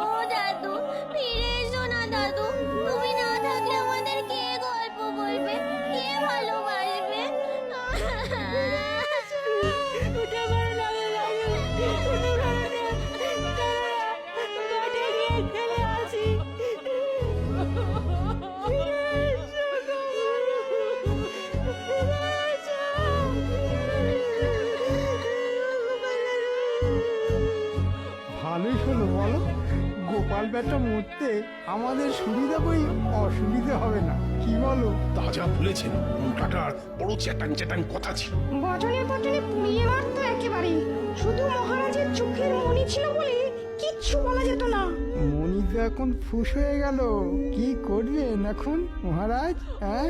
ও দাদু, ফিরে এসো না দাদু। তুমি না থাকলে আমাদের কে গল্প বলবে, কে ভালোবাসবে? উঠে পড়ো না রে দাদু, উঠে পড়ো না। মাঠে গিয়ে খেলে আসি। ভালোই হলো বলো, গোপাল বেটা মরতে আমাদের সুবিধা বই অসুবিধা হবে না, কি বলো? তা যা বলেছেন, মোটাটার বড় চ্যাটাং চ্যাটাং কথা ছিল। বচনে বচনে পুড়িয়ে মারতো একেবারে। শুধু মহারাজের চোখের মণি ছিল বলে কিচ্ছু বলা যেত না। মণি তো এখন ফুস হয়ে গেল, কি করবেন এখন মহারাজ? হ্যাঁ